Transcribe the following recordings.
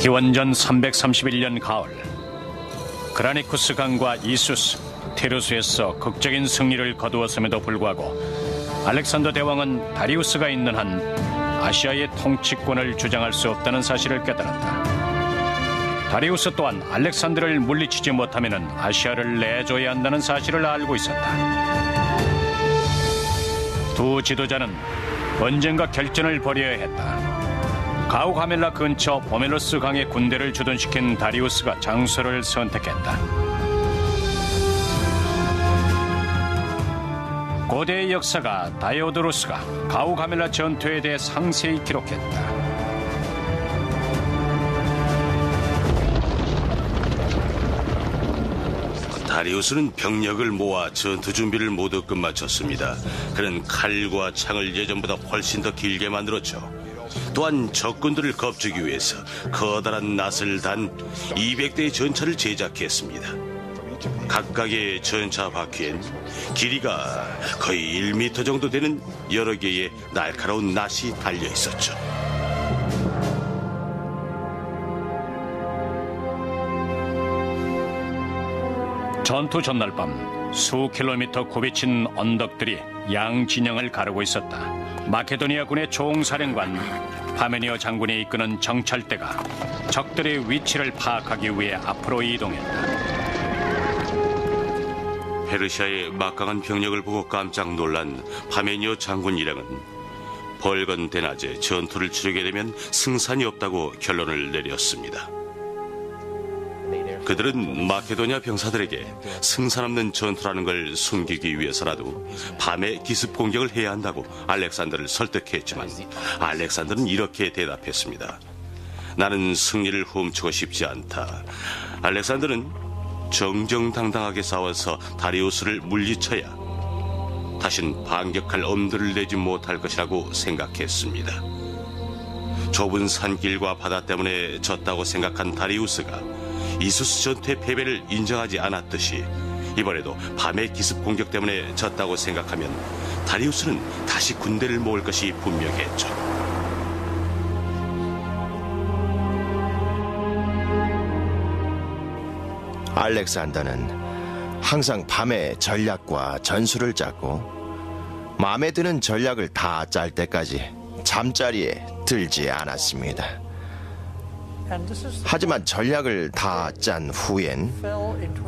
기원전 331년 가을, 그라니쿠스 강과 이수스, 티르스에서 극적인 승리를 거두었음에도 불구하고 알렉산더 대왕은 다리우스가 있는 한 아시아의 통치권을 주장할 수 없다는 사실을 깨달았다. 다리우스 또한 알렉산더를 물리치지 못하면 아시아를 내줘야 한다는 사실을 알고 있었다. 두 지도자는 언젠가 결전을 벌여야 했다. 가우가멜라 근처 포멜로스 강에 군대를 주둔시킨 다리우스가 장소를 선택했다. 고대의 역사가 다이오도루스가 가우가멜라 전투에 대해 상세히 기록했다. 다리우스는 병력을 모아 전투 준비를 모두 끝마쳤습니다. 그는 칼과 창을 예전보다 훨씬 더 길게 만들었죠. 또한 적군들을 겁주기 위해서 커다란 낫을 단 200대의 전차를 제작했습니다. 각각의 전차 바퀴엔 길이가 거의 1m 정도 되는 여러 개의 날카로운 낫이 달려 있었죠. 전투 전날 밤 수 킬로미터 굽이친 언덕들이 양 진영을 가르고 있었다. 마케도니아 군의 총사령관 파메니오 장군이 이끄는 정찰대가 적들의 위치를 파악하기 위해 앞으로 이동했다. 페르시아의 막강한 병력을 보고 깜짝 놀란 파메니오 장군 일행은 벌건 대낮에 전투를 치르게 되면 승산이 없다고 결론을 내렸습니다. 그들은 마케도니아 병사들에게 승산 없는 전투라는 걸 숨기기 위해서라도 밤에 기습 공격을 해야 한다고 알렉산더를 설득했지만 알렉산더는 이렇게 대답했습니다. 나는 승리를 훔치고 싶지 않다. 알렉산더는 정정당당하게 싸워서 다리우스를 물리쳐야 다신 반격할 엄두를 내지 못할 것이라고 생각했습니다. 좁은 산길과 바다 때문에 졌다고 생각한 다리우스가 이수스 전투의 패배를 인정하지 않았듯이 이번에도 밤의 기습 공격 때문에 졌다고 생각하면 다리우스는 다시 군대를 모을 것이 분명했죠. 알렉산더는 항상 밤에 전략과 전술을 짰고 마음에 드는 전략을 다 짤 때까지 잠자리에 들지 않았습니다. 하지만 전략을 다 짠 후엔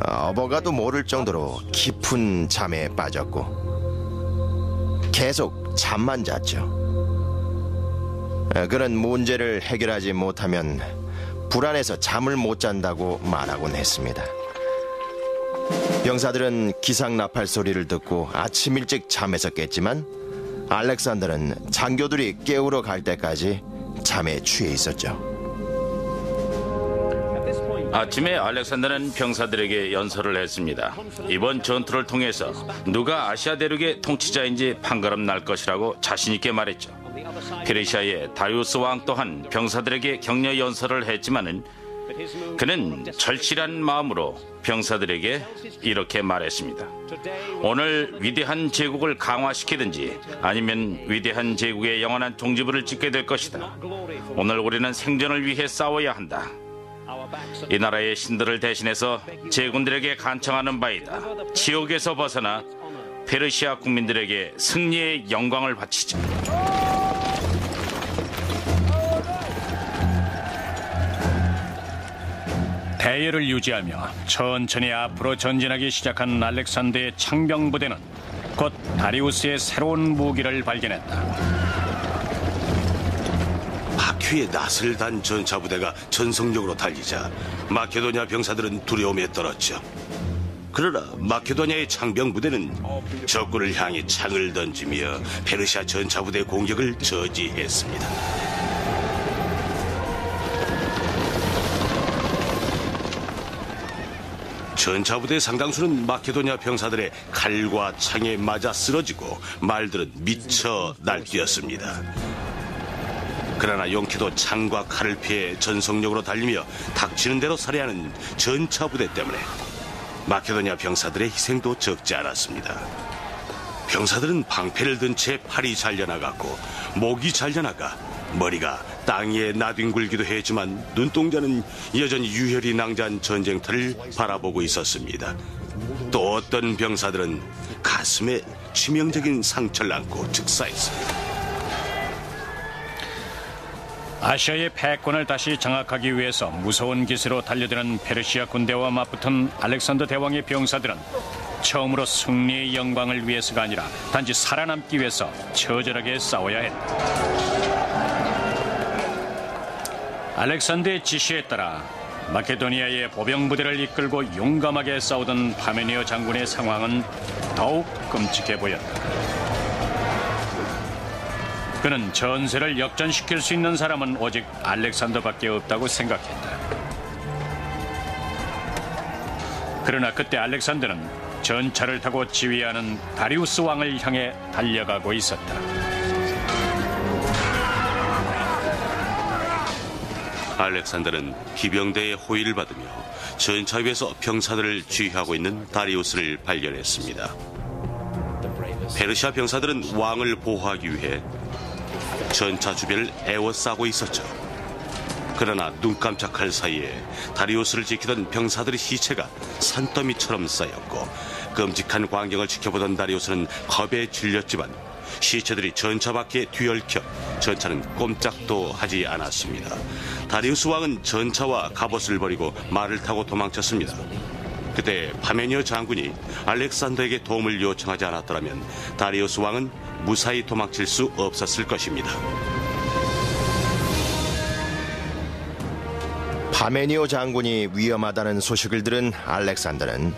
어버가도 모를 정도로 깊은 잠에 빠졌고 계속 잠만 잤죠. 그런 문제를 해결하지 못하면 불안해서 잠을 못 잔다고 말하곤 했습니다. 병사들은 기상나팔 소리를 듣고 아침 일찍 잠에서 깼지만 알렉산더는 장교들이 깨우러 갈 때까지 잠에 취해 있었죠. 아침에 알렉산더는 병사들에게 연설을 했습니다. 이번 전투를 통해서 누가 아시아 대륙의 통치자인지 판가름 날 것이라고 자신 있게 말했죠. 페르시아의 다리우스 왕 또한 병사들에게 격려 연설을 했지만은 그는 절실한 마음으로 병사들에게 이렇게 말했습니다. 오늘 위대한 제국을 강화시키든지 아니면 위대한 제국의 영원한 종지부를 찍게 될 것이다. 오늘 우리는 생존을 위해 싸워야 한다. 이 나라의 신들을 대신해서 제군들에게 간청하는 바이다. 지옥에서 벗어나 페르시아 국민들에게 승리의 영광을 바치자. 대열을 유지하며 천천히 앞으로 전진하기 시작한 알렉산더의 창병 부대는 곧 다리우스의 새로운 무기를 발견했다. 바퀴에 낫을 단 전차 부대가 전속력으로 달리자 마케도니아 병사들은 두려움에 떨었죠. 그러나 마케도니아의 창병 부대는 적군을 향해 창을 던지며 페르시아 전차 부대의 공격을 저지했습니다. 전차 부대의 상당수는 마케도니아 병사들의 칼과 창에 맞아 쓰러지고 말들은 미쳐 날뛰었습니다. 그러나 용케도 창과 칼을 피해 전속력으로 달리며 닥치는 대로 살해하는 전차 부대 때문에 마케도니아 병사들의 희생도 적지 않았습니다. 병사들은 방패를 든 채 팔이 잘려나갔고 목이 잘려나가 머리가 땅 위에 나뒹굴기도 했지만 눈동자는 여전히 유혈이 낭자한 전쟁터를 바라보고 있었습니다. 또 어떤 병사들은 가슴에 치명적인 상처를 안고 즉사했습니다. 아시아의 패권을 다시 장악하기 위해서 무서운 기세로 달려드는 페르시아 군대와 맞붙은 알렉산더 대왕의 병사들은 처음으로 승리의 영광을 위해서가 아니라 단지 살아남기 위해서 처절하게 싸워야 했다. 알렉산더의 지시에 따라 마케도니아의 보병 부대를 이끌고 용감하게 싸우던 파메니어 장군의 상황은 더욱 끔찍해 보였다. 그는 전세를 역전시킬 수 있는 사람은 오직 알렉산더밖에 없다고 생각했다. 그러나 그때 알렉산더는 전차를 타고 지휘하는 다리우스 왕을 향해 달려가고 있었다. 알렉산더는 기병대의 호위를 받으며 전차 위에서 병사들을 지휘하고 있는 다리우스를 발견했습니다. 페르시아 병사들은 왕을 보호하기 위해 전차 주변을 에워싸고 있었죠. 그러나 눈 깜짝할 사이에 다리우스를 지키던 병사들의 시체가 산더미처럼 쌓였고 끔찍한 광경을 지켜보던 다리우스는 겁에 질렸지만 시체들이 전차 밖에 뒤얽혀 전차는 꼼짝도 하지 않았습니다. 다리우스 왕은 전차와 갑옷을 버리고 말을 타고 도망쳤습니다. 그때 파메니어 장군이 알렉산더에게 도움을 요청하지 않았더라면 다리우스 왕은 무사히 도망칠 수 없었을 것입니다. 파메니오 장군이 위험하다는 소식을 들은 알렉산더는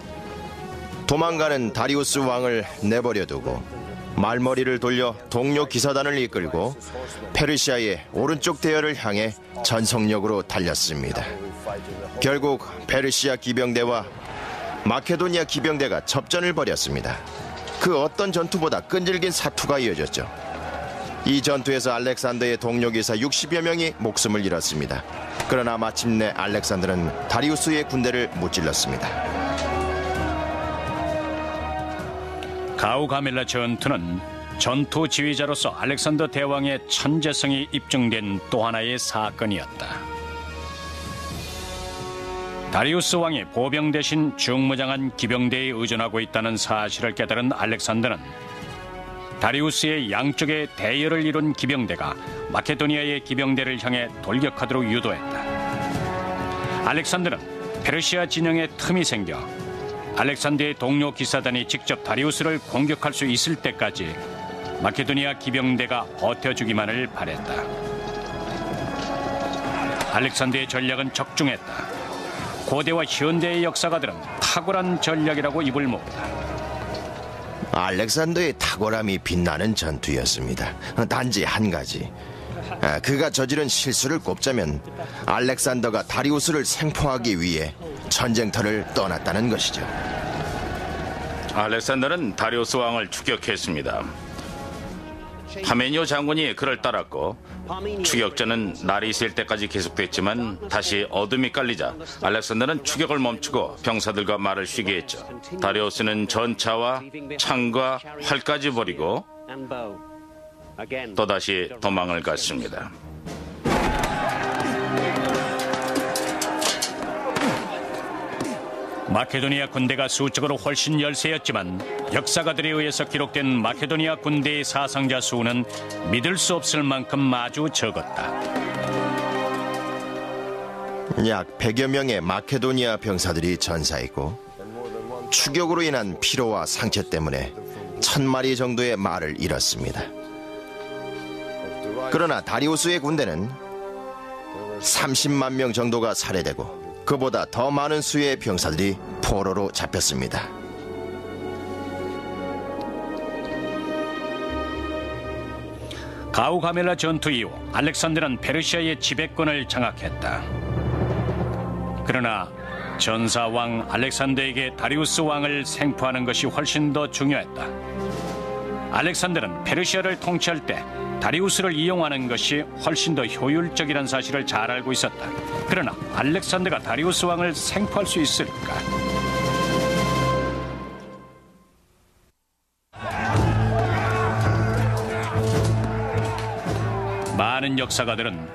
도망가는 다리우스 왕을 내버려두고 말머리를 돌려 동료 기사단을 이끌고 페르시아의 오른쪽 대열을 향해 전속력으로 달렸습니다. 결국 페르시아 기병대와 마케도니아 기병대가 접전을 벌였습니다. 그 어떤 전투보다 끈질긴 사투가 이어졌죠. 이 전투에서 알렉산더의 동료 기사 60여 명이 목숨을 잃었습니다. 그러나 마침내 알렉산더는 다리우스의 군대를 무찔렀습니다. 가우가멜라 전투는 전투 지휘자로서 알렉산더 대왕의 천재성이 입증된 또 하나의 사건이었다. 다리우스 왕이 보병 대신 중무장한 기병대에 의존하고 있다는 사실을 깨달은 알렉산더는 다리우스의 양쪽에 대열을 이룬 기병대가 마케도니아의 기병대를 향해 돌격하도록 유도했다. 알렉산더는 페르시아 진영에 틈이 생겨 알렉산더의 동료 기사단이 직접 다리우스를 공격할 수 있을 때까지 마케도니아 기병대가 버텨주기만을 바랬다. 알렉산더의 전략은 적중했다. 고대와 현대의 역사가들은 탁월한 전략이라고 입을 모은다. 알렉산더의 탁월함이 빛나는 전투였습니다. 단지 한 가지, 그가 저지른 실수를 꼽자면 알렉산더가 다리우스를 생포하기 위해 전쟁터를 떠났다는 것이죠. 알렉산더는 다리우스 왕을 추격했습니다. 파메니오 장군이 그를 따랐고 추격전은 날이 있을 때까지 계속됐지만 다시 어둠이 깔리자 알렉산더는 추격을 멈추고 병사들과 말을 쉬게 했죠. 다리우스는 전차와 창과 활까지 버리고 또다시 도망을 갔습니다. 마케도니아 군대가 수적으로 훨씬 열세였지만 역사가들에 의해서 기록된 마케도니아 군대의 사상자 수는 믿을 수 없을 만큼 마주 적었다. 약 100여 명의 마케도니아 병사들이 전사했고 추격으로 인한 피로와 상처 때문에 1000마리 정도의 말을 잃었습니다. 그러나 다리우스의 군대는 30만 명 정도가 살해되고 그보다 더 많은 수의 병사들이 포로로 잡혔습니다. 가우가멜라 전투 이후 알렉산더는 페르시아의 지배권을 장악했다. 그러나 전사왕 알렉산더에게 다리우스 왕을 생포하는 것이 훨씬 더 중요했다. 알렉산더는 페르시아를 통치할 때 다리우스를 이용하는 것이 훨씬 더 효율적이라는 사실을 잘 알고 있었다. 그러나 알렉산더가 다리우스 왕을 생포할 수 있을까? 많은 많은 역사가들은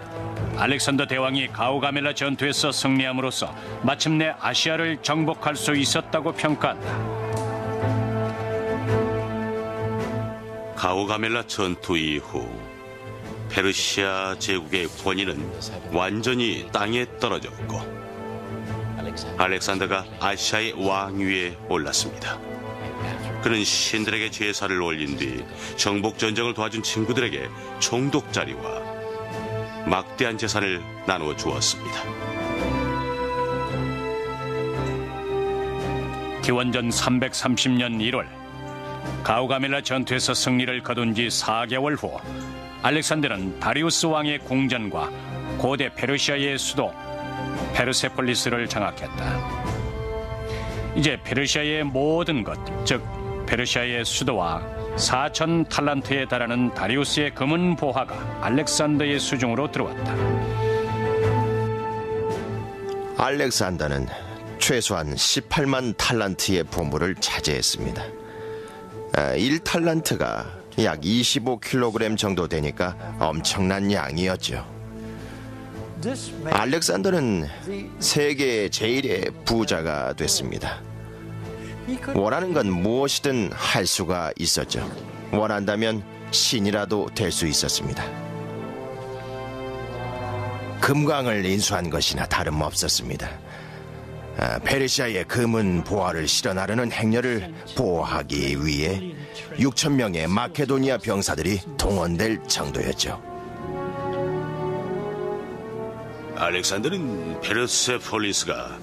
알렉산더 대왕이 가오가멜라 전투에서 승리함으로써 마침내 아시아를 정복할 수 있었다고 평가한다. 가오가멜라 전투 이후 페르시아 제국의 권위는 완전히 땅에 떨어졌고 알렉산더가 아시아의 왕위에 올랐습니다. 그는 신들에게 제사를 올린 뒤 정복 전쟁을 도와준 친구들에게 총독자리와 막대한 재산을 나누어 주었습니다. 기원전 330년 1월 가오가멜라 전투에서 승리를 거둔 지 4개월 후 알렉산더는 다리우스 왕의 궁전과 고대 페르시아의 수도 페르세폴리스를 장악했다. 이제 페르시아의 모든 것, 즉 페르시아의 수도와 4,000 탈란트에 달하는 다리우스의 금은 보화가 알렉산더의 수중으로 들어왔다. 알렉산더는 최소한 18만 탈란트의 보물을 차지했습니다. 1탈란트가 약 25kg 정도 되니까 엄청난 양이었죠. 알렉산더는 세계 제일의 부자가 됐습니다. 원하는 건 무엇이든 할 수가 있었죠. 원한다면 신이라도 될 수 있었습니다. 금광을 인수한 것이나 다름없었습니다. 페르시아의 금은 보화를 실어 나르는 행렬을 보호하기 위해 6,000명의 마케도니아 병사들이 동원될 정도였죠. 알렉산더는 페르세폴리스가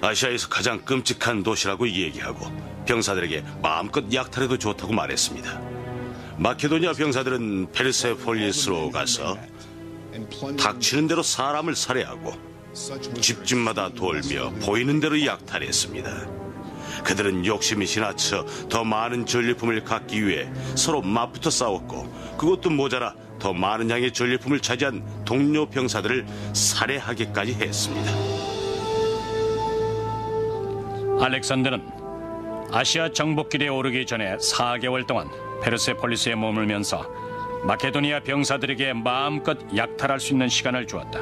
아시아에서 가장 끔찍한 도시라고 얘기하고 병사들에게 마음껏 약탈해도 좋다고 말했습니다. 마케도니아 병사들은 페르세폴리스로 가서 닥치는 대로 사람을 살해하고 집집마다 돌며 보이는 대로 약탈했습니다. 그들은 욕심이 지나쳐 더 많은 전리품을 갖기 위해 서로 맞붙어 싸웠고 그것도 모자라 더 많은 양의 전리품을 차지한 동료 병사들을 살해하기까지 했습니다. 알렉산더는 아시아 정복길에 오르기 전에 4개월 동안 페르세폴리스에 머물면서 마케도니아 병사들에게 마음껏 약탈할 수 있는 시간을 주었다.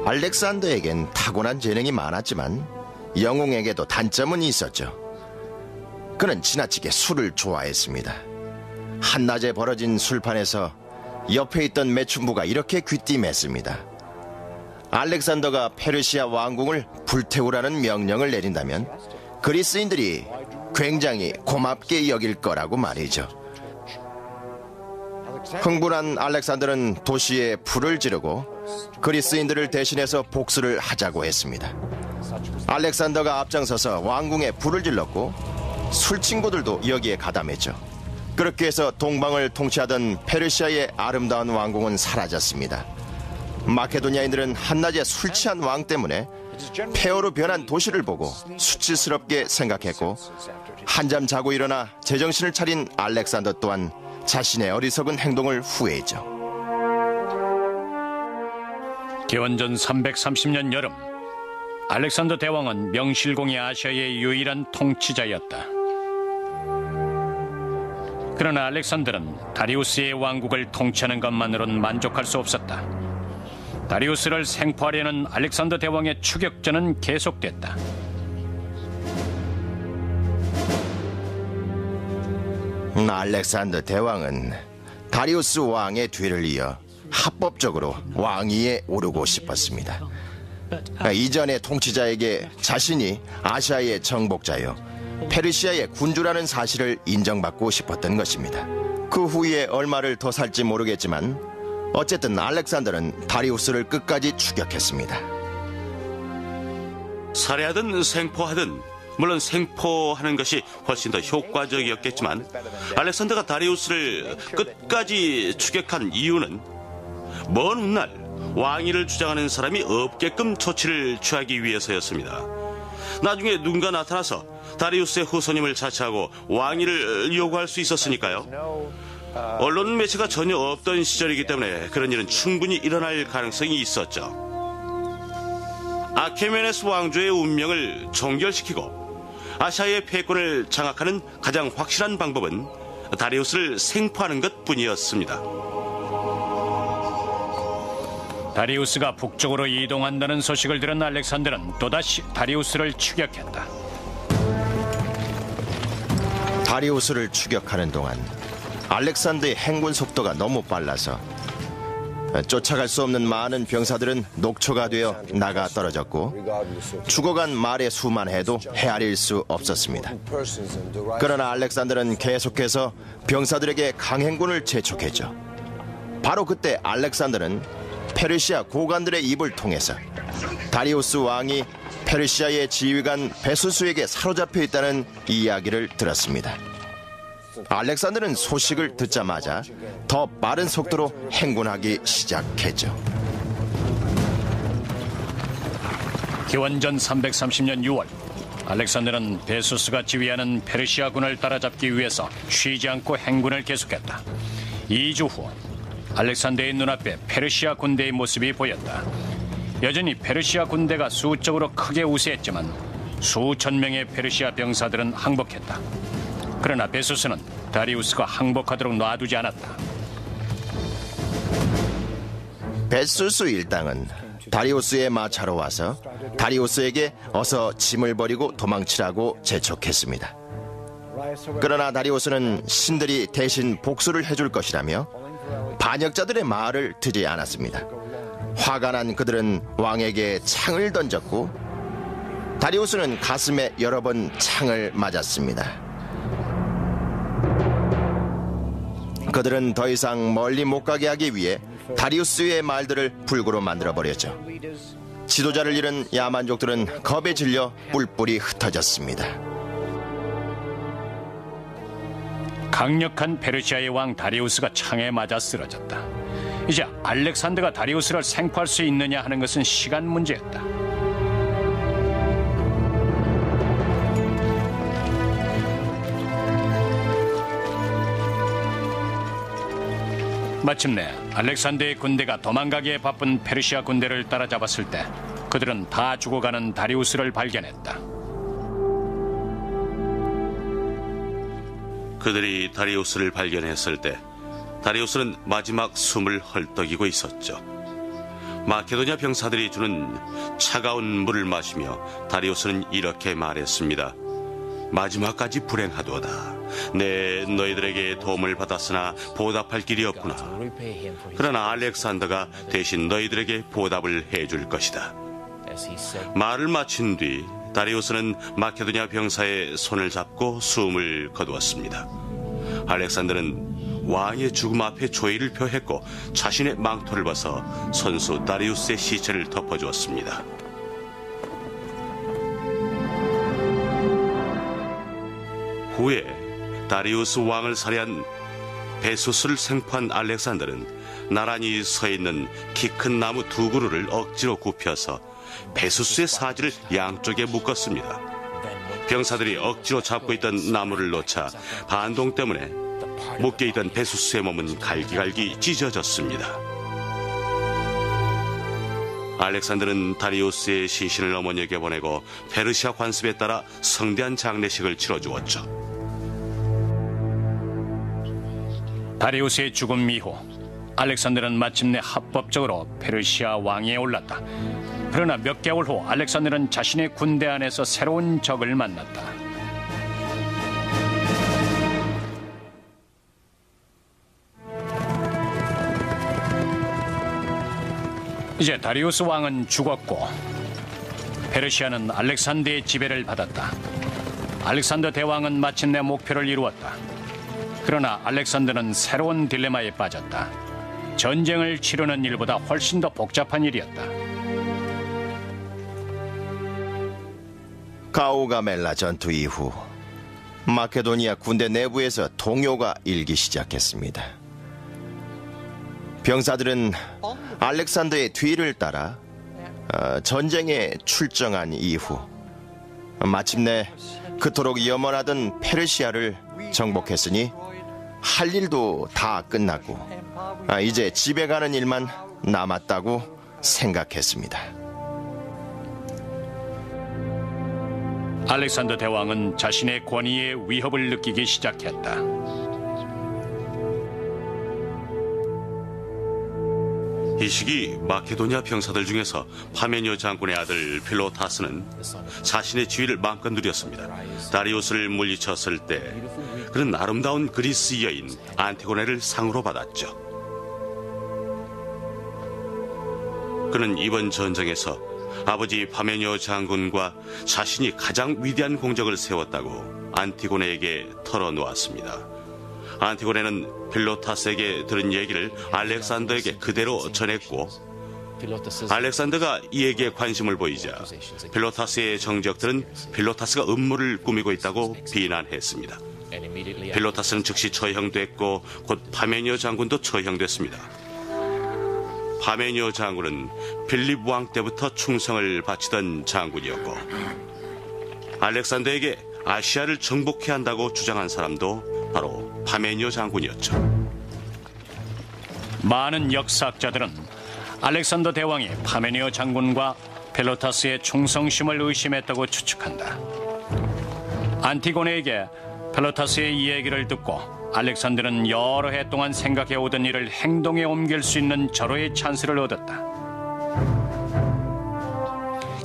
알렉산더에겐 타고난 재능이 많았지만 영웅에게도 단점은 있었죠. 그는 지나치게 술을 좋아했습니다. 한낮에 벌어진 술판에서 옆에 있던 매춘부가 이렇게 귀띔했습니다. 알렉산더가 페르시아 왕궁을 불태우라는 명령을 내린다면 그리스인들이 굉장히 고맙게 여길 거라고 말이죠. 흥분한 알렉산더는 도시에 불을 지르고 그리스인들을 대신해서 복수를 하자고 했습니다. 알렉산더가 앞장서서 왕궁에 불을 질렀고 술 친구들도 여기에 가담했죠. 그렇게 해서 동방을 통치하던 페르시아의 아름다운 왕궁은 사라졌습니다. 마케도니아인들은 한낮에 술 취한 왕 때문에 폐허로 변한 도시를 보고 수치스럽게 생각했고 한잠 자고 일어나 제정신을 차린 알렉산더 또한 자신의 어리석은 행동을 후회했죠. 기원전 330년 여름 알렉산더 대왕은 명실공히 아시아의 유일한 통치자였다. 그러나 알렉산더는 다리우스의 왕국을 통치하는 것만으로는 만족할 수 없었다. 다리우스를 생포하려는 알렉산더 대왕의 추격전은 계속됐다. 알렉산더 대왕은 다리우스 왕의 뒤를 이어 합법적으로 왕위에 오르고 싶었습니다. 이전의 통치자에게 자신이 아시아의 정복자요 페르시아의 군주라는 사실을 인정받고 싶었던 것입니다. 그 후에 얼마를 더 살지 모르겠지만 어쨌든 알렉산더는 다리우스를 끝까지 추격했습니다. 살해하든 생포하든 물론 생포하는 것이 훨씬 더 효과적이었겠지만 알렉산더가 다리우스를 끝까지 추격한 이유는 먼 훗날 왕위를 주장하는 사람이 없게끔 조치를 취하기 위해서였습니다. 나중에 누군가 나타나서 다리우스의 후손임을 자처하고 왕위를 요구할 수 있었으니까요. 언론 매체가 전혀 없던 시절이기 때문에 그런 일은 충분히 일어날 가능성이 있었죠. 아케메네스 왕조의 운명을 종결시키고 아시아의 패권을 장악하는 가장 확실한 방법은 다리우스를 생포하는 것뿐이었습니다. 다리우스가 북쪽으로 이동한다는 소식을 들은 알렉산더는 또다시 다리우스를 추격했다. 다리우스를 추격하는 동안 알렉산더의 행군 속도가 너무 빨라서 쫓아갈 수 없는 많은 병사들은 녹초가 되어 나가 떨어졌고 죽어간 말의 수만 해도 헤아릴 수 없었습니다. 그러나 알렉산더는 계속해서 병사들에게 강행군을 재촉했죠. 바로 그때 알렉산더는 페르시아 고관들의 입을 통해서 다리우스 왕이 페르시아의 지휘관 베수스에게 사로잡혀 있다는 이야기를 들었습니다. 알렉산더는 소식을 듣자마자 더 빠른 속도로 행군하기 시작했죠. 기원전 330년 6월 알렉산더는 베수스가 지휘하는 페르시아군을 따라잡기 위해서 쉬지 않고 행군을 계속했다. 2주 후 알렉산더의 눈앞에 페르시아 군대의 모습이 보였다. 여전히 페르시아 군대가 수적으로 크게 우세했지만 수천 명의 페르시아 병사들은 항복했다. 그러나 베수스는 다리우스가 항복하도록 놔두지 않았다. 베수스 일당은 다리우스의 마차로 와서 다리우스에게 어서 짐을 버리고 도망치라고 재촉했습니다. 그러나 다리우스는 신들이 대신 복수를 해줄 것이라며 반역자들의 말을 듣지 않았습니다. 화가 난 그들은 왕에게 창을 던졌고 다리우스는 가슴에 여러 번 창을 맞았습니다. 그들은 더 이상 멀리 못 가게 하기 위해 다리우스의 말들을 불구로 만들어버렸죠. 지도자를 잃은 야만족들은 겁에 질려 뿔뿔이 흩어졌습니다. 강력한 페르시아의 왕 다리우스가 창에 맞아 쓰러졌다. 이제 알렉산더가 다리우스를 생포할 수 있느냐 하는 것은 시간 문제였다. 마침내 알렉산더의 군대가 도망가기에 바쁜 페르시아 군대를 따라잡았을 때 그들은 다 죽어가는 다리우스를 발견했다. 그들이 다리우스를 발견했을 때 다리우스는 마지막 숨을 헐떡이고 있었죠. 마케도냐 병사들이 주는 차가운 물을 마시며 다리우스는 이렇게 말했습니다. 마지막까지 불행하도다. 네, 너희들에게 도움을 받았으나 보답할 길이 없구나. 그러나 알렉산더가 대신 너희들에게 보답을 해줄 것이다. 말을 마친 뒤 다리우스는 마케도냐 병사의 손을 잡고 숨을 거두었습니다. 알렉산더는 왕의 죽음 앞에 조의를 표했고 자신의 망토를 벗어 선수 다리우스의 시체를 덮어주었습니다. 후에 다리우스 왕을 살해한 베수스를 생포한 알렉산더는 나란히 서 있는 키 큰 나무 두 그루를 억지로 굽혀서 베수스의 사지를 양쪽에 묶었습니다. 병사들이 억지로 잡고 있던 나무를 놓자 반동 때문에 묶여있던 베수스의 몸은 갈기갈기 찢어졌습니다. 알렉산더는 다리우스의 시신을 어머니에게 보내고 페르시아 관습에 따라 성대한 장례식을 치러주었죠. 다리우스의 죽음 이후 알렉산더는 마침내 합법적으로 페르시아 왕위에 올랐다. 그러나 몇 개월 후 알렉산더는 자신의 군대 안에서 새로운 적을 만났다. 이제 다리우스 왕은 죽었고 페르시아는 알렉산더의 지배를 받았다. 알렉산더 대왕은 마침내 목표를 이루었다. 그러나 알렉산더는 새로운 딜레마에 빠졌다. 전쟁을 치르는 일보다 훨씬 더 복잡한 일이었다. 가우가멜라 전투 이후 마케도니아 군대 내부에서 동요가 일기 시작했습니다. 병사들은 알렉산더의 뒤를 따라 전쟁에 출정한 이후 마침내 그토록 염원하던 페르시아를 정복했으니 할 일도 다 끝났고 이제 집에 가는 일만 남았다고 생각했습니다. 알렉산더 대왕은 자신의 권위에 위협을 느끼기 시작했다. 이 시기 마케도니아 병사들 중에서 파메니오 장군의 아들 필로타스는 자신의 지위를 마음껏 누렸습니다. 다리우스를 물리쳤을 때 그는 아름다운 그리스 여인 안티고네를 상으로 받았죠. 그는 이번 전쟁에서 아버지 파메니오 장군과 자신이 가장 위대한 공적을 세웠다고 안티고네에게 털어놓았습니다. 안티고네는 필로타스에게 들은 얘기를 알렉산더에게 그대로 전했고, 알렉산더가 이에게 관심을 보이자 필로타스의 정적들은 필로타스가 음모를 꾸미고 있다고 비난했습니다. 필로타스는 즉시 처형됐고 곧 파메니오 장군도 처형됐습니다. 파메니오 장군은 필립 왕 때부터 충성을 바치던 장군이었고, 알렉산더에게 아시아를 정복해야 한다고 주장한 사람도 바로 파메니오 장군이었죠. 많은 역사학자들은 알렉산더 대왕이 파메니오 장군과 필로타스의 충성심을 의심했다고 추측한다. 안티고네에게 필로타스의 이야기를 듣고 알렉산더는 여러 해 동안 생각해오던 일을 행동에 옮길 수 있는 절호의 찬스를 얻었다.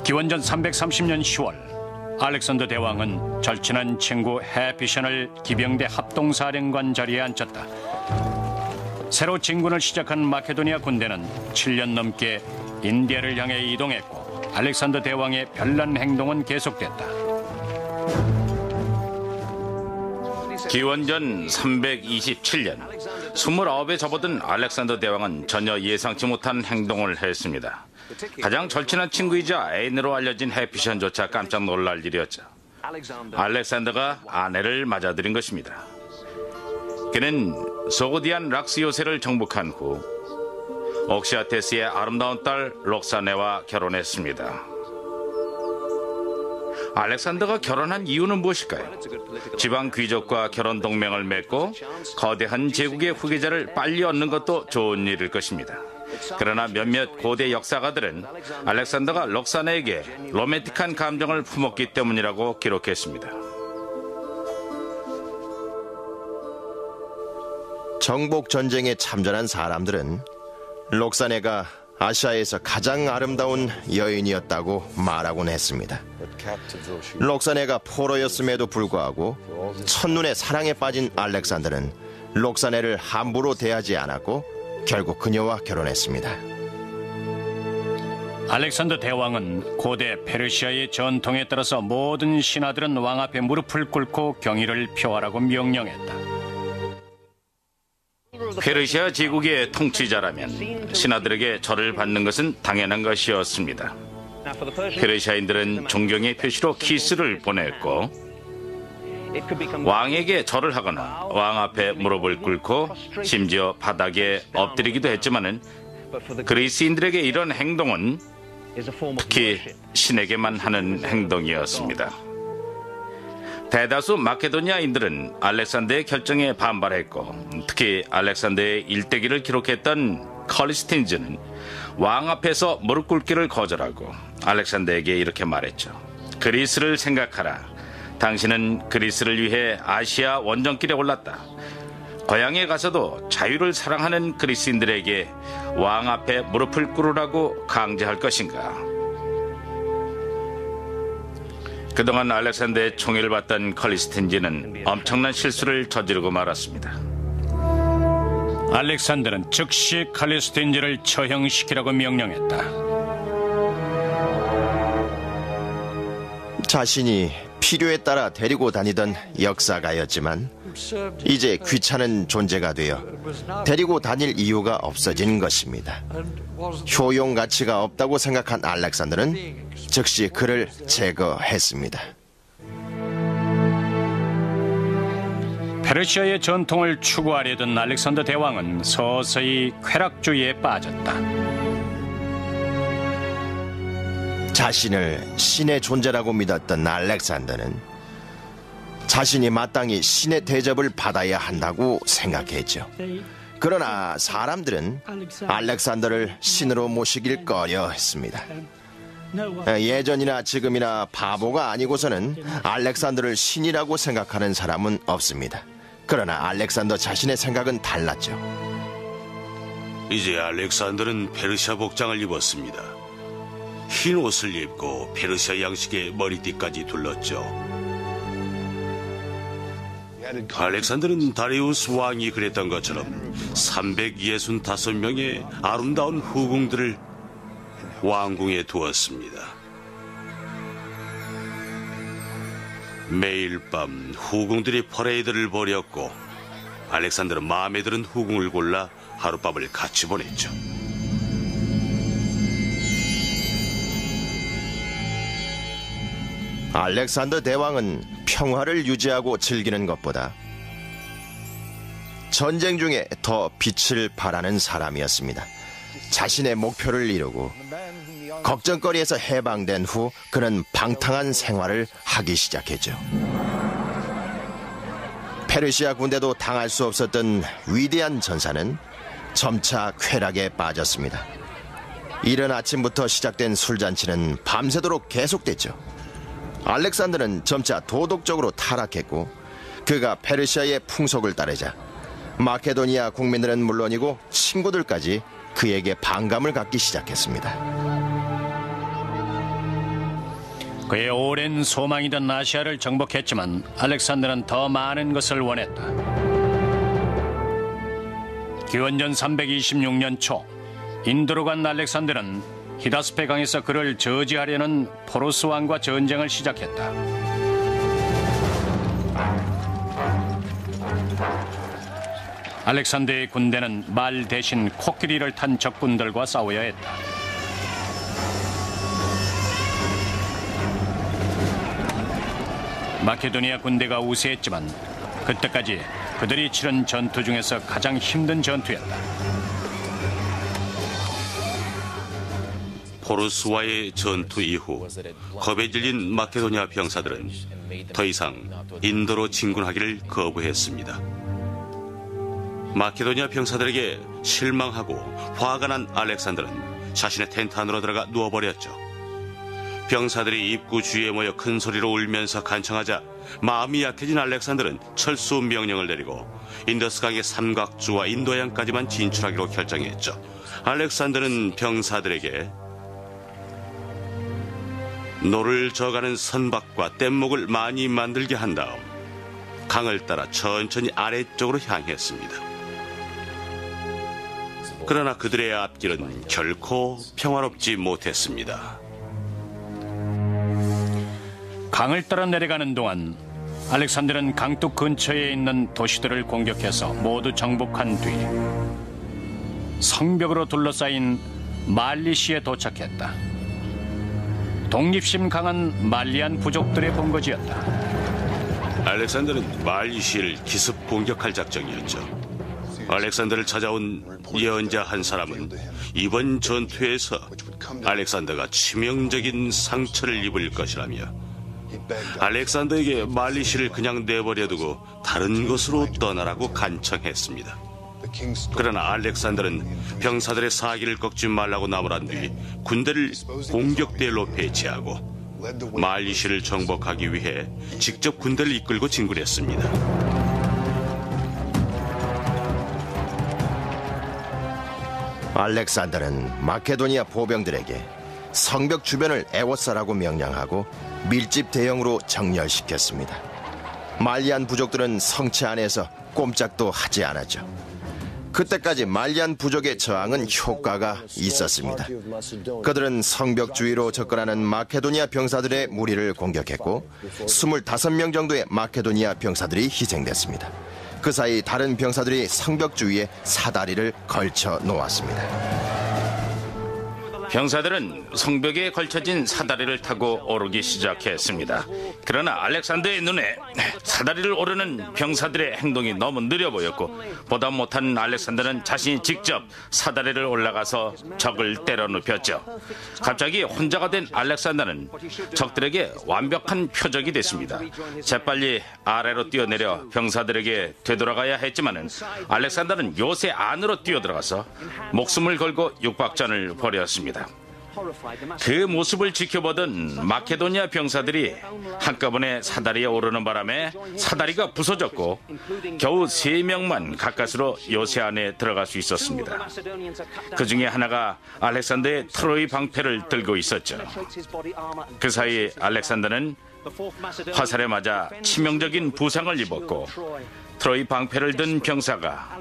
기원전 330년 10월 알렉산더 대왕은 절친한 친구 헤피션을 기병대 합동사령관 자리에 앉혔다. 새로 진군을 시작한 마케도니아 군대는 7년 넘게 인디아를 향해 이동했고 알렉산더 대왕의 별난 행동은 계속됐다. 기원전 327년 29에 접어든 알렉산더 대왕은 전혀 예상치 못한 행동을 했습니다. 가장 절친한 친구이자 애인으로 알려진 헤피션조차 깜짝 놀랄 일이었죠. 알렉산더가 아내를 맞아들인 것입니다. 그는 소고디안 락스 요새를 정복한 후 옥시아테스의 아름다운 딸 록사네와 결혼했습니다. 알렉산더가 결혼한 이유는 무엇일까요? 지방 귀족과 결혼 동맹을 맺고 거대한 제국의 후계자를 빨리 얻는 것도 좋은 일일 것입니다. 그러나 몇몇 고대 역사가들은 알렉산더가 록사네에게 로맨틱한 감정을 품었기 때문이라고 기록했습니다. 정복 전쟁에 참전한 사람들은 록사네가 아시아에서 가장 아름다운 여인이었다고 말하곤 했습니다. 록사네가 포로였음에도 불구하고 첫눈에 사랑에 빠진 알렉산더는 록사네를 함부로 대하지 않았고 결국 그녀와 결혼했습니다. 알렉산더 대왕은 고대 페르시아의 전통에 따라서 모든 신하들은 왕 앞에 무릎을 꿇고 경의를 표하라고 명령했다. 페르시아 제국의 통치자라면 신하들에게 절을 받는 것은 당연한 것이었습니다. 페르시아인들은 존경의 표시로 키스를 보냈고 왕에게 절을 하거나 왕 앞에 무릎을 꿇고 심지어 바닥에 엎드리기도 했지만은 그리스인들에게 이런 행동은 특히 신에게만 하는 행동이었습니다. 대다수 마케도니아인들은 알렉산더의 결정에 반발했고 특히 알렉산더의 일대기를 기록했던 컬리스틴즈는 왕 앞에서 무릎 꿇기를 거절하고 알렉산더에게 이렇게 말했죠. 그리스를 생각하라. 당신은 그리스를 위해 아시아 원정길에 올랐다. 고향에 가서도 자유를 사랑하는 그리스인들에게 왕 앞에 무릎을 꿇으라고 강제할 것인가? 그동안 알렉산더의 총애를 받던 컬리스틴지는 엄청난 실수를 저지르고 말았습니다. 알렉산더는 즉시 칼리스틴지를 처형시키라고 명령했다. 자신이 필요에 따라 데리고 다니던 역사가였지만 이제 귀찮은 존재가 되어 데리고 다닐 이유가 없어진 것입니다. 효용 가치가 없다고 생각한 알렉산더는 즉시 그를 제거했습니다. 페르시아의 전통을 추구하려던 알렉산더 대왕은 서서히 쾌락주의에 빠졌다. 자신을 신의 존재라고 믿었던 알렉산더는 자신이 마땅히 신의 대접을 받아야 한다고 생각했죠. 그러나 사람들은 알렉산더를 신으로 모시길 꺼려했습니다. 예전이나 지금이나 바보가 아니고서는 알렉산더를 신이라고 생각하는 사람은 없습니다. 그러나 알렉산더 자신의 생각은 달랐죠. 이제 알렉산더는 페르시아 복장을 입었습니다. 흰 옷을 입고 페르시아 양식의 머리띠까지 둘렀죠. 알렉산더는 다리우스 왕이 그랬던 것처럼 365명의 아름다운 후궁들을 왕궁에 두었습니다. 매일 밤 후궁들이 퍼레이드를 벌였고 알렉산더는 마음에 드는 후궁을 골라 하룻밤을 같이 보냈죠. 알렉산더 대왕은 평화를 유지하고 즐기는 것보다 전쟁 중에 더 빛을 발하는 사람이었습니다. 자신의 목표를 이루고 걱정거리에서 해방된 후 그는 방탕한 생활을 하기 시작했죠. 페르시아 군대도 당할 수 없었던 위대한 전사는 점차 쾌락에 빠졌습니다. 이른 아침부터 시작된 술잔치는 밤새도록 계속됐죠. 알렉산더는 점차 도덕적으로 타락했고 그가 페르시아의 풍속을 따르자 마케도니아 국민들은 물론이고 친구들까지 그에게 반감을 갖기 시작했습니다. 그의 오랜 소망이던 아시아를 정복했지만 알렉산더는 더 많은 것을 원했다. 기원전 326년 초 인도로 간 알렉산더는 히다스페 강에서 그를 저지하려는 포로스 왕과 전쟁을 시작했다. 알렉산더의 군대는 말 대신 코끼리를 탄 적군들과 싸워야 했다. 마케도니아 군대가 우세했지만 그때까지 그들이 치른 전투 중에서 가장 힘든 전투였다. 포르스와의 전투 이후 겁에 질린 마케도니아 병사들은 더 이상 인도로 진군하기를 거부했습니다. 마케도니아 병사들에게 실망하고 화가 난 알렉산더는 자신의 텐트 안으로 들어가 누워버렸죠. 병사들이 입구 주위에 모여 큰 소리로 울면서 간청하자 마음이 약해진 알렉산더는 철수 명령을 내리고 인더스강의 삼각주와 인도양까지만 진출하기로 결정했죠. 알렉산더는 병사들에게 노를 저어가는 선박과 뗏목을 많이 만들게 한 다음 강을 따라 천천히 아래쪽으로 향했습니다. 그러나 그들의 앞길은 결코 평화롭지 못했습니다. 강을 따라 내려가는 동안 알렉산더는 강둑 근처에 있는 도시들을 공격해서 모두 정복한 뒤 성벽으로 둘러싸인 말리시에 도착했다. 독립심 강한 말리안 부족들의 본거지였다. 알렉산더는 말리시를 기습 공격할 작정이었죠. 알렉산더를 찾아온 예언자 한 사람은 이번 전투에서 알렉산더가 치명적인 상처를 입을 것이라며 알렉산더에게 말리시를 그냥 내버려두고 다른 곳으로 떠나라고 간청했습니다. 그러나 알렉산더는 병사들의 사기를 꺾지 말라고 나무란 뒤 군대를 공격대로 배치하고 말리시를 정복하기 위해 직접 군대를 이끌고 진군했습니다. 알렉산더는 마케도니아 보병들에게 성벽 주변을 에워싸라고 명령하고 밀집 대형으로 정렬시켰습니다. 말리안 부족들은 성체 안에서 꼼짝도 하지 않았죠. 그때까지 말리안 부족의 저항은 효과가 있었습니다. 그들은 성벽 주위로 접근하는 마케도니아 병사들의 무리를 공격했고 25명 정도의 마케도니아 병사들이 희생됐습니다. 그 사이 다른 병사들이 성벽 주위에 사다리를 걸쳐 놓았습니다. 병사들은 성벽에 걸쳐진 사다리를 타고 오르기 시작했습니다. 그러나 알렉산더의 눈에 사다리를 오르는 병사들의 행동이 너무 느려 보였고 보다 못한 알렉산더는 자신이 직접 사다리를 올라가서 적을 때려 눕혔죠. 갑자기 혼자가 된 알렉산더는 적들에게 완벽한 표적이 됐습니다. 재빨리 아래로 뛰어내려 병사들에게 되돌아가야 했지만은 알렉산더는 요새 안으로 뛰어들어가서 목숨을 걸고 육박전을 벌였습니다. 그 모습을 지켜보던 마케도니아 병사들이 한꺼번에 사다리에 오르는 바람에 사다리가 부서졌고 겨우 3명만 가까스로 요새 안에 들어갈 수 있었습니다. 그 중에 하나가 알렉산더의 트로이 방패를 들고 있었죠. 그 사이 알렉산더는 화살에 맞아 치명적인 부상을 입었고 트로이 방패를 든 병사가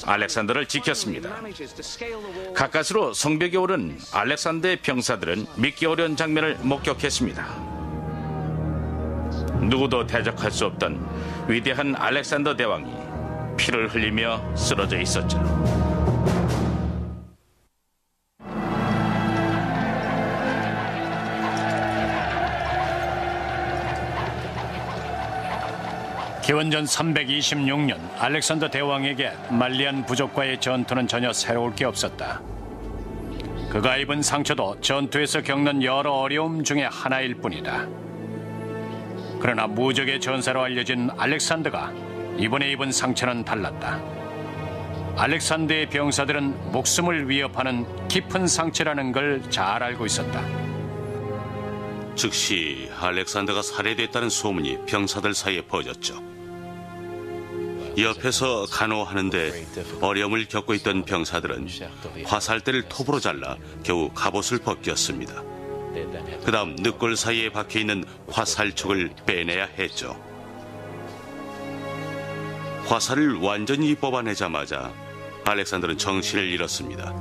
알렉산더를 지켰습니다. 가까스로 성벽에 오른 알렉산더의 병사들은 믿기 어려운 장면을 목격했습니다. 누구도 대적할 수 없던 위대한 알렉산더 대왕이 피를 흘리며 쓰러져 있었죠. 기원전 326년 알렉산더 대왕에게 말리안 부족과의 전투는 전혀 새로울 게 없었다. 그가 입은 상처도 전투에서 겪는 여러 어려움 중에 하나일 뿐이다. 그러나 무적의 전사로 알려진 알렉산더가 이번에 입은 상처는 달랐다. 알렉산더의 병사들은 목숨을 위협하는 깊은 상처라는 걸 잘 알고 있었다. 즉시 알렉산더가 살해됐다는 소문이 병사들 사이에 퍼졌죠. 옆에서 간호하는데 어려움을 겪고 있던 병사들은 화살대를 톱으로 잘라 겨우 갑옷을 벗겼습니다. 그 다음 늑골 사이에 박혀있는 화살촉을 빼내야 했죠. 화살을 완전히 뽑아내자마자 알렉산더는 정신을 잃었습니다.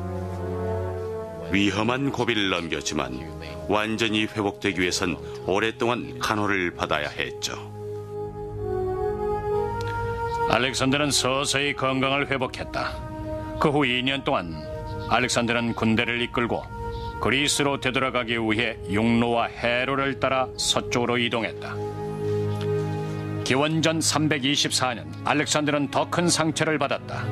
위험한 고비를 넘겼지만 완전히 회복되기 위해선 오랫동안 간호를 받아야 했죠. 알렉산더는 서서히 건강을 회복했다. 그 후 2년 동안 알렉산더는 군대를 이끌고 그리스로 되돌아가기 위해 육로와 해로를 따라 서쪽으로 이동했다. 기원전 324년 알렉산더는 더 큰 상처를 받았다.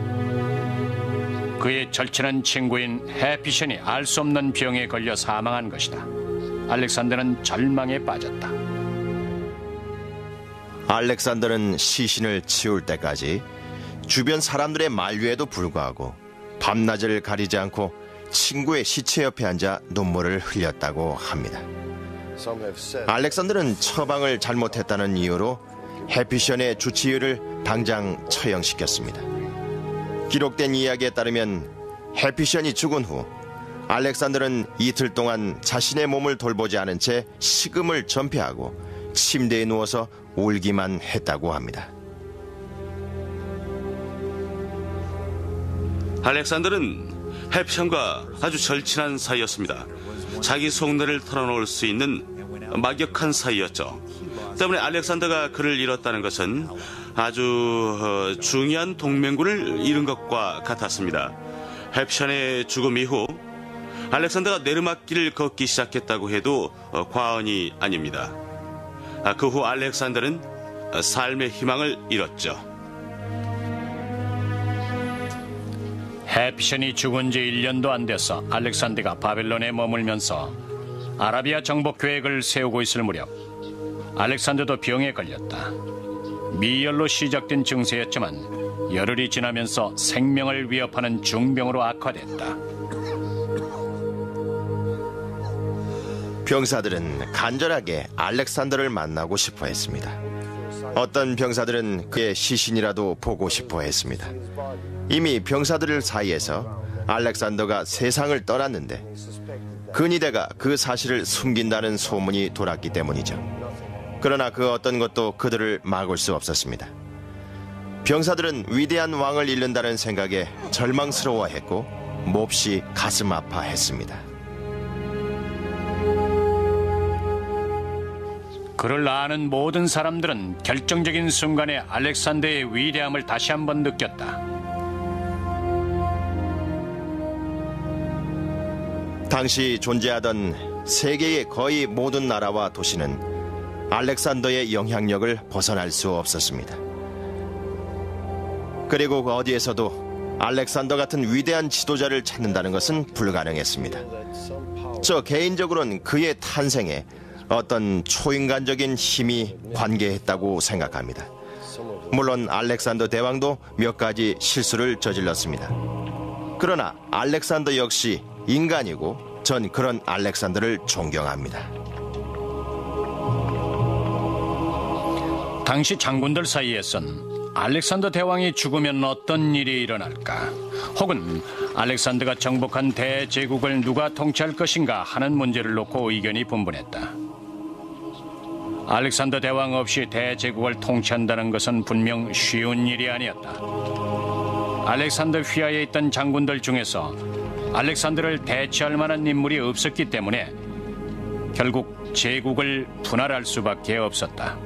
그의 절친한 친구인 헤피션이 알 수 없는 병에 걸려 사망한 것이다. 알렉산더는 절망에 빠졌다. 알렉산더는 시신을 치울 때까지 주변 사람들의 만류에도 불구하고 밤낮을 가리지 않고 친구의 시체 옆에 앉아 눈물을 흘렸다고 합니다. 알렉산더는 처방을 잘못했다는 이유로 헤피션의 주치의를 당장 처형시켰습니다. 기록된 이야기에 따르면 헤피션이 죽은 후 알렉산더는 이틀 동안 자신의 몸을 돌보지 않은 채 식음을 전폐하고 침대에 누워서 울기만 했다고 합니다. 알렉산더는 헤피션과 아주 절친한 사이였습니다. 자기 속내를 털어놓을 수 있는 막역한 사이였죠. 때문에 알렉산더가 그를 잃었다는 것은 아주 중요한 동맹군을 잃은 것과 같았습니다. 헤피션의 죽음 이후 알렉산더가 내리막길을 걷기 시작했다고 해도 과언이 아닙니다. 그 후 알렉산더는 삶의 희망을 잃었죠. 헤피션이 죽은 지 1년도 안 돼서 알렉산더가 바벨론에 머물면서 아라비아 정복 계획을 세우고 있을 무렵 알렉산더도 병에 걸렸다. 미열로 시작된 증세였지만 열흘이 지나면서 생명을 위협하는 중병으로 악화됐다. 병사들은 간절하게 알렉산더를 만나고 싶어 했습니다. 어떤 병사들은 그의 시신이라도 보고 싶어 했습니다. 이미 병사들 사이에서 알렉산더가 세상을 떠났는데 근위대가 그 사실을 숨긴다는 소문이 돌았기 때문이죠. 그러나 그 어떤 것도 그들을 막을 수 없었습니다. 병사들은 위대한 왕을 잃는다는 생각에 절망스러워했고 몹시 가슴 아파했습니다. 그를 아는 모든 사람들은 결정적인 순간에 알렉산더의 위대함을 다시 한번 느꼈다. 당시 존재하던 세계의 거의 모든 나라와 도시는 알렉산더의 영향력을 벗어날 수 없었습니다. 그리고 그 어디에서도 알렉산더 같은 위대한 지도자를 찾는다는 것은 불가능했습니다. 저 개인적으로는 그의 탄생에 어떤 초인간적인 힘이 관계했다고 생각합니다. 물론 알렉산더 대왕도 몇 가지 실수를 저질렀습니다. 그러나 알렉산더 역시 인간이고 전 그런 알렉산더를 존경합니다. 당시 장군들 사이에선 알렉산더 대왕이 죽으면 어떤 일이 일어날까? 혹은 알렉산더가 정복한 대제국을 누가 통치할 것인가 하는 문제를 놓고 의견이 분분했다. 알렉산더 대왕 없이 대제국을 통치한다는 것은 분명 쉬운 일이 아니었다. 알렉산더 휘하에 있던 장군들 중에서 알렉산더를 대체할 만한 인물이 없었기 때문에 결국 제국을 분할할 수밖에 없었다.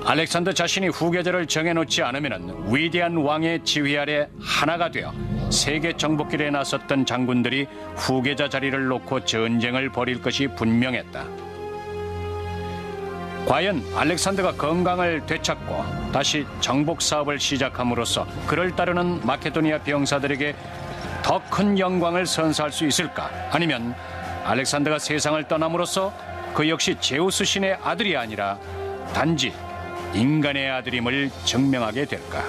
알렉산더 자신이 후계자를 정해놓지 않으면 위대한 왕의 지휘 아래 하나가 되어 세계 정복길에 나섰던 장군들이 후계자 자리를 놓고 전쟁을 벌일 것이 분명했다. 과연 알렉산더가 건강을 되찾고 다시 정복 사업을 시작함으로써 그를 따르는 마케도니아 병사들에게 더 큰 영광을 선사할 수 있을까? 아니면 알렉산더가 세상을 떠남으로써 그 역시 제우스 신의 아들이 아니라 단지 인간의 아들임을 증명하게 될까?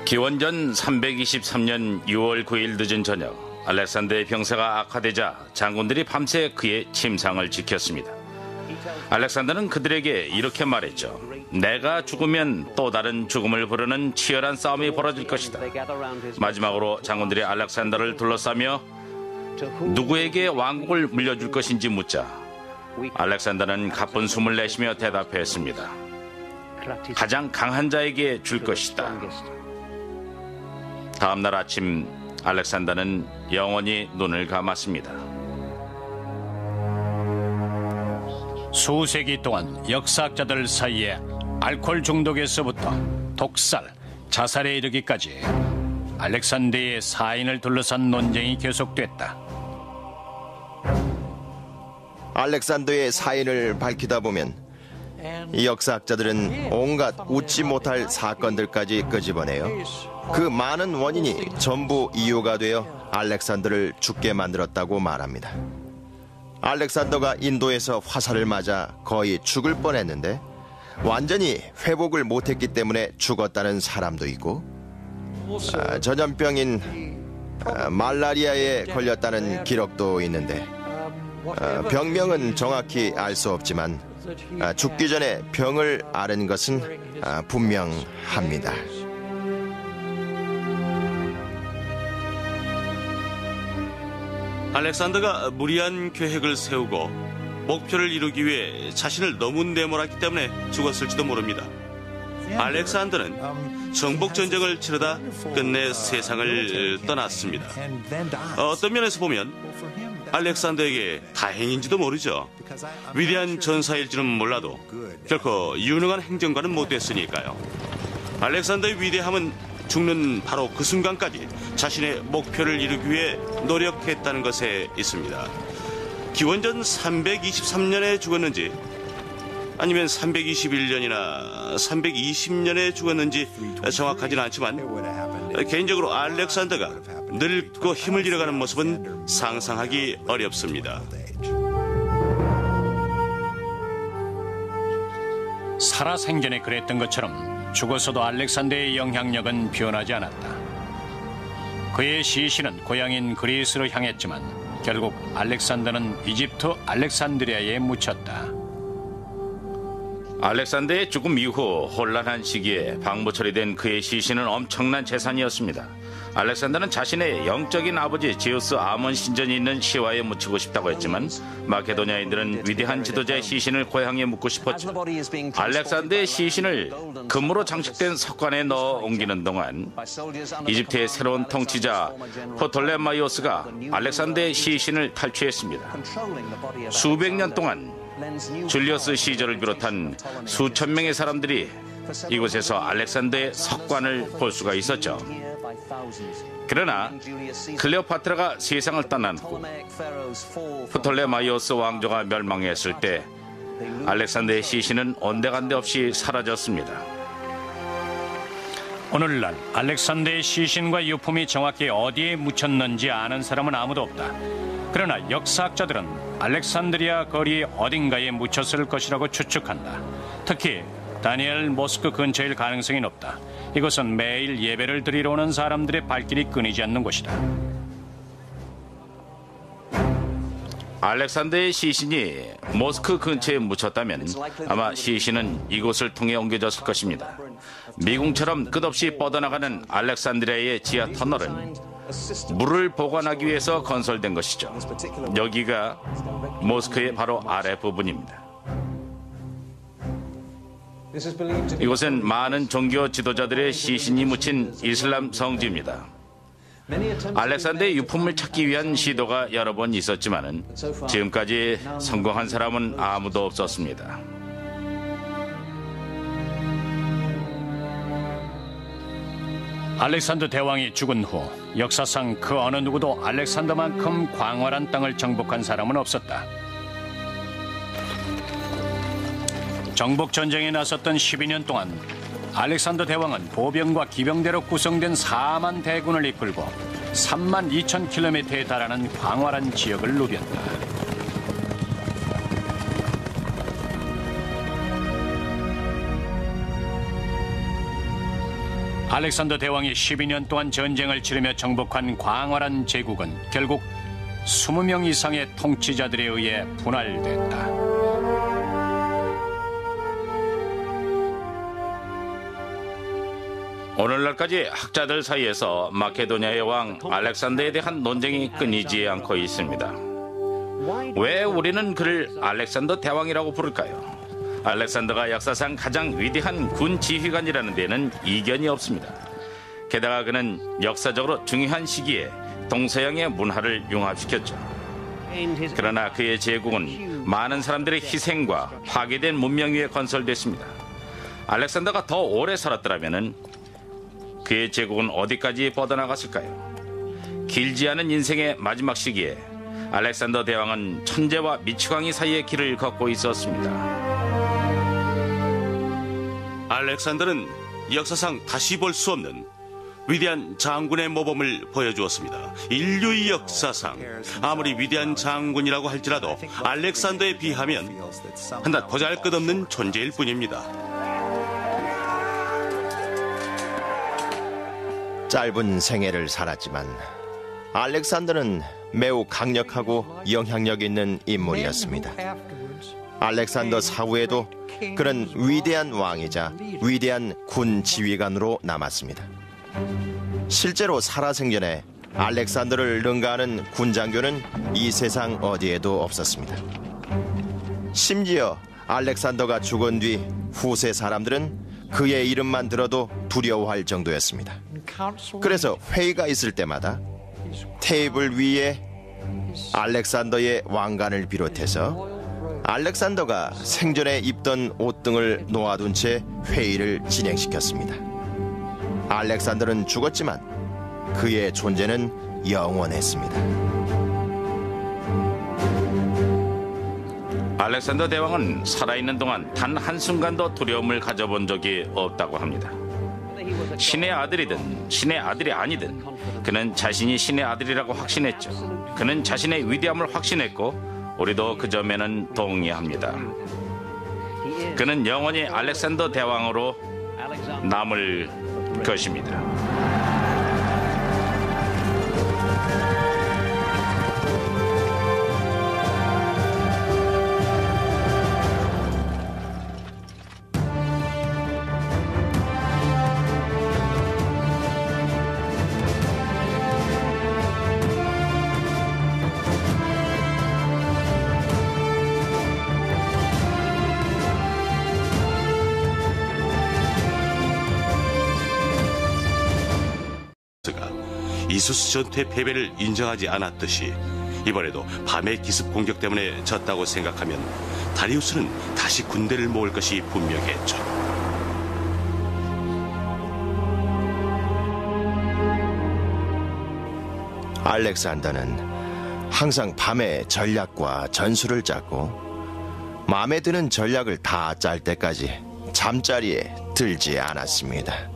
기원전 323년 6월 9일 늦은 저녁, 알렉산더의 병세가 악화되자 장군들이 밤새 그의 침상을 지켰습니다. 알렉산더는 그들에게 이렇게 말했죠. 내가 죽으면 또 다른 죽음을 부르는 치열한 싸움이 벌어질 것이다. 마지막으로 장군들이 알렉산더를 둘러싸며 누구에게 왕국을 물려줄 것인지 묻자 알렉산더는 가쁜 숨을 내쉬며 대답했습니다. 가장 강한 자에게 줄 것이다. 다음 날 아침 알렉산더는 영원히 눈을 감았습니다. 수세기 동안 역사학자들 사이에 알코올 중독에서부터 독살, 자살에 이르기까지 알렉산더의 사인을 둘러싼 논쟁이 계속됐다. 알렉산더의 사인을 밝히다 보면 이 역사학자들은 온갖 웃지 못할 사건들까지 끄집어내요. 그 많은 원인이 전부 이유가 되어 알렉산더를 죽게 만들었다고 말합니다. 알렉산더가 인도에서 화살을 맞아 거의 죽을 뻔했는데 완전히 회복을 못했기 때문에 죽었다는 사람도 있고, 전염병인 말라리아에 걸렸다는 기록도 있는데, 병명은 정확히 알 수 없지만 죽기 전에 병을 앓은 것은 분명합니다. 알렉산더가 무리한 계획을 세우고 목표를 이루기 위해 자신을 너무 내몰았기 때문에 죽었을지도 모릅니다. 알렉산더는 정복전쟁을 치르다 끝내 세상을 떠났습니다. 어떤 면에서 보면 알렉산더에게 다행인지도 모르죠. 위대한 전사일지는 몰라도 결코 유능한 행정가는 못 됐으니까요. 알렉산더의 위대함은 죽는 바로 그 순간까지 자신의 목표를 이루기 위해 노력했다는 것에 있습니다. 기원전 323년에 죽었는지 아니면 321년이나 320년에 죽었는지 정확하지는 않지만 개인적으로 알렉산더가 늙고 힘을 잃어가는 모습은 상상하기 어렵습니다. 살아생전에 그랬던 것처럼 죽어서도 알렉산더의 영향력은 변하지 않았다. 그의 시신은 고향인 그리스로 향했지만 결국 알렉산더는 이집트 알렉산드리아에 묻혔다. 알렉산더의 죽음 이후 혼란한 시기에 방부 처리된 그의 시신은 엄청난 재산이었습니다. 알렉산더는 자신의 영적인 아버지 제우스 아몬 신전이 있는 시와에 묻히고 싶다고 했지만 마케도니아인들은 위대한 지도자의 시신을 고향에 묻고 싶었죠. 알렉산더의 시신을 금으로 장식된 석관에 넣어 옮기는 동안 이집트의 새로운 통치자 포톨레마이오스가 알렉산더의 시신을 탈취했습니다. 수백 년 동안 줄리어스 시저를 비롯한 수천 명의 사람들이 이곳에서 알렉산더의 석관을 볼 수가 있었죠. 그러나 클레오파트라가 세상을 떠난 후 프톨레마이오스 왕조가 멸망했을 때 알렉산더의 시신은 온데간데 없이 사라졌습니다. 오늘날 알렉산더의 시신과 유품이 정확히 어디에 묻혔는지 아는 사람은 아무도 없다. 그러나 역사학자들은 알렉산드리아 거리 어딘가에 묻혔을 것이라고 추측한다. 특히 다니엘 모스크 근처일 가능성이 높다. 이곳은 매일 예배를 드리러 오는 사람들의 발길이 끊이지 않는 곳이다. 알렉산더의 시신이 모스크 근처에 묻혔다면 아마 시신은 이곳을 통해 옮겨졌을 것입니다. 미궁처럼 끝없이 뻗어나가는 알렉산드리아의 지하 터널은 물을 보관하기 위해서 건설된 것이죠. 여기가 모스크의 바로 아랫부분입니다. 이곳은 많은 종교 지도자들의 시신이 묻힌 이슬람 성지입니다. 알렉산더의 유품을 찾기 위한 시도가 여러 번 있었지만 지금까지 성공한 사람은 아무도 없었습니다. 알렉산더 대왕이 죽은 후 역사상 그 어느 누구도 알렉산더만큼 광활한 땅을 정복한 사람은 없었다. 정복 전쟁에 나섰던 12년 동안 알렉산더 대왕은 보병과 기병대로 구성된 4만 대군을 이끌고 3만 2천 킬로미터에 달하는 광활한 지역을 누볐다. 알렉산더 대왕이 12년 동안 전쟁을 치르며 정복한 광활한 제국은 결국 20명 이상의 통치자들에 의해 분할됐다. 오늘날까지 학자들 사이에서 마케도니아의 왕 알렉산더에 대한 논쟁이 끊이지 않고 있습니다. 왜 우리는 그를 알렉산더 대왕이라고 부를까요? 알렉산더가 역사상 가장 위대한 군 지휘관이라는 데는 이견이 없습니다. 게다가 그는 역사적으로 중요한 시기에 동서양의 문화를 융합시켰죠. 그러나 그의 제국은 많은 사람들의 희생과 파괴된 문명 위에 건설됐습니다. 알렉산더가 더 오래 살았더라면 그의 제국은 어디까지 뻗어나갔을까요? 길지 않은 인생의 마지막 시기에 알렉산더 대왕은 천재와 미치광이 사이의 길을 걷고 있었습니다. 알렉산더는 역사상 다시 볼 수 없는 위대한 장군의 모범을 보여주었습니다. 인류의 역사상 아무리 위대한 장군이라고 할지라도 알렉산더에 비하면 한낱 보잘것없는 존재일 뿐입니다. 짧은 생애를 살았지만 알렉산더는 매우 강력하고 영향력 있는 인물이었습니다. 알렉산더 사후에도 그는 위대한 왕이자 위대한 군 지휘관으로 남았습니다. 실제로 살아생전에 알렉산더를 능가하는 군장교는 이 세상 어디에도 없었습니다. 심지어 알렉산더가 죽은 뒤 후세 사람들은 그의 이름만 들어도 두려워할 정도였습니다. 그래서 회의가 있을 때마다 테이블 위에 알렉산더의 왕관을 비롯해서 알렉산더가 생전에 입던 옷 등을 놓아둔 채 회의를 진행시켰습니다. 알렉산더는 죽었지만 그의 존재는 영원했습니다. 알렉산더 대왕은 살아있는 동안 단 한순간도 두려움을 가져본 적이 없다고 합니다. 신의 아들이든 신의 아들이 아니든 그는 자신이 신의 아들이라고 확신했죠. 그는 자신의 위대함을 확신했고 우리도 그 점에는 동의합니다. 그는 영원히 알렉산더 대왕으로 남을 것입니다. 이수스 전투의 패배를 인정하지 않았듯이 이번에도 밤의 기습 공격 때문에 졌다고 생각하면 다리우스는 다시 군대를 모을 것이 분명했죠. 알렉산더는 항상 밤에 전략과 전술을 짰고 마음에 드는 전략을 다 짤 때까지 잠자리에 들지 않았습니다.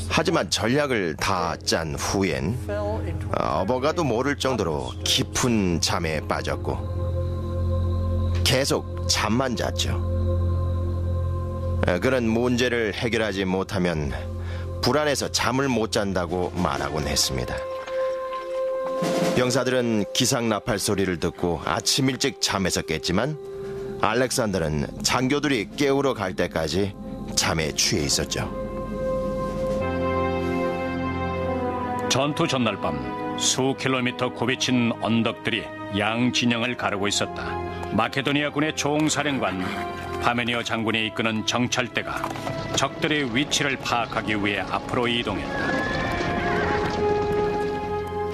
하지만 전략을 다 짠 후엔 어버가도 모를 정도로 깊은 잠에 빠졌고 계속 잠만 잤죠. 그런 문제를 해결하지 못하면 불안해서 잠을 못 잔다고 말하곤 했습니다. 병사들은 기상 나팔 소리를 듣고 아침 일찍 잠에서 깼지만 알렉산더는 장교들이 깨우러 갈 때까지 잠에 취해 있었죠. 전투 전날 밤 수 킬로미터 굽이친 언덕들이 양 진영을 가르고 있었다. 마케도니아군의 총사령관 파메니오 장군이 이끄는 정찰대가 적들의 위치를 파악하기 위해 앞으로 이동했다.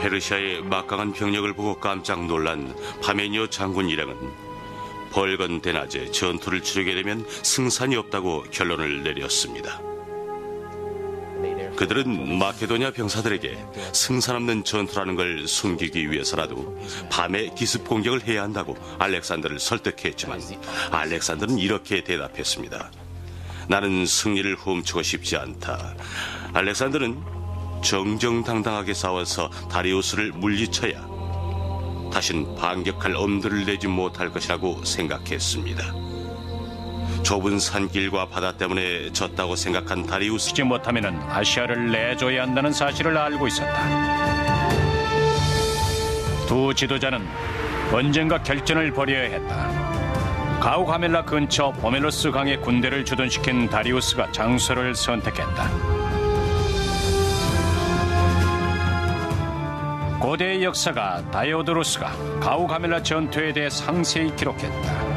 페르시아의 막강한 병력을 보고 깜짝 놀란 파메니오 장군 일행은 벌건 대낮에 전투를 치르게 되면 승산이 없다고 결론을 내렸습니다. 그들은 마케도니아 병사들에게 승산 없는 전투라는 걸 숨기기 위해서라도 밤에 기습 공격을 해야 한다고 알렉산더를 설득했지만 알렉산더는 이렇게 대답했습니다. 나는 승리를 훔치고 싶지 않다. 알렉산더는 정정당당하게 싸워서 다리우스를 물리쳐야 다신 반격할 엄두를 내지 못할 것이라고 생각했습니다. 좁은 산길과 바다 때문에 졌다고 생각한 다리우스 지지 못하면 아시아를 내줘야 한다는 사실을 알고 있었다. 두 지도자는 언젠가 결전을 벌여야 했다. 가우가멜라 근처 포멜로스 강에 군대를 주둔시킨 다리우스가 장소를 선택했다. 고대의 역사가 다이오도루스가 가우가멜라 전투에 대해 상세히 기록했다.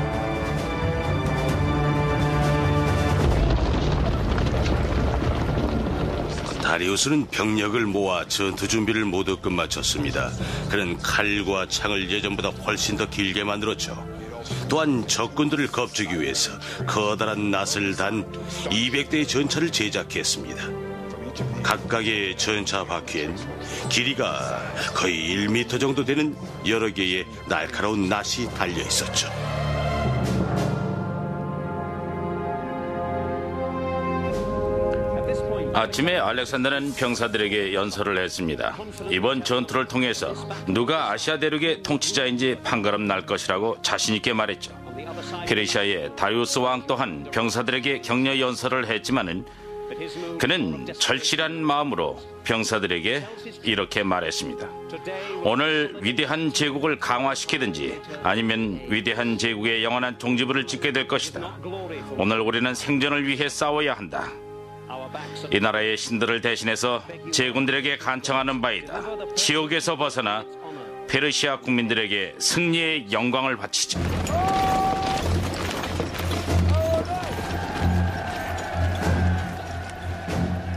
다리우스는 병력을 모아 전투 준비를 모두 끝마쳤습니다. 그는 칼과 창을 예전보다 훨씬 더 길게 만들었죠. 또한 적군들을 겁주기 위해서 커다란 낫을 단 200대의 전차를 제작했습니다. 각각의 전차 바퀴엔 길이가 거의 1m 정도 되는 여러 개의 날카로운 낫이 달려 있었죠. 아침에 알렉산더는 병사들에게 연설을 했습니다. 이번 전투를 통해서 누가 아시아 대륙의 통치자인지 판가름 날 것이라고 자신 있게 말했죠. 페르시아의 다리우스 왕 또한 병사들에게 격려 연설을 했지만은 그는 절실한 마음으로 병사들에게 이렇게 말했습니다. 오늘 위대한 제국을 강화시키든지 아니면 위대한 제국의 영원한 종지부를 찍게 될 것이다. 오늘 우리는 생존을 위해 싸워야 한다. 이 나라의 신들을 대신해서 제군들에게 간청하는 바이다. 지옥에서 벗어나 페르시아 국민들에게 승리의 영광을 바치자.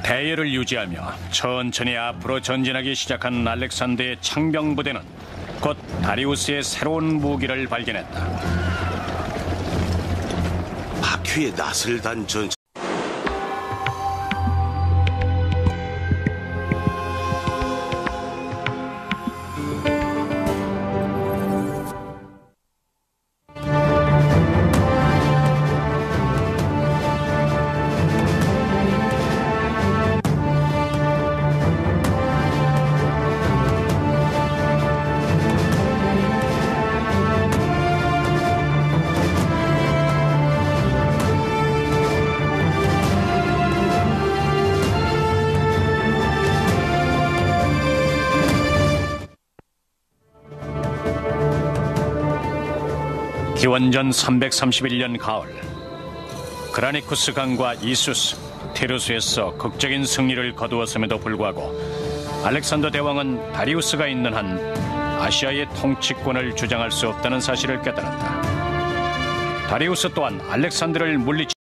대열을 유지하며 천천히 앞으로 전진하기 시작한 알렉산더의 창병 부대는 곧 다리우스의 새로운 무기를 발견했다. 바퀴에 낫을 단 전차 기원전 331년 가을, 그라니쿠스 강과 이수스, 테르수에서 극적인 승리를 거두었음에도 불구하고 알렉산더 대왕은 다리우스가 있는 한 아시아의 통치권을 주장할 수 없다는 사실을 깨달았다. 다리우스 또한 알렉산더를 물리치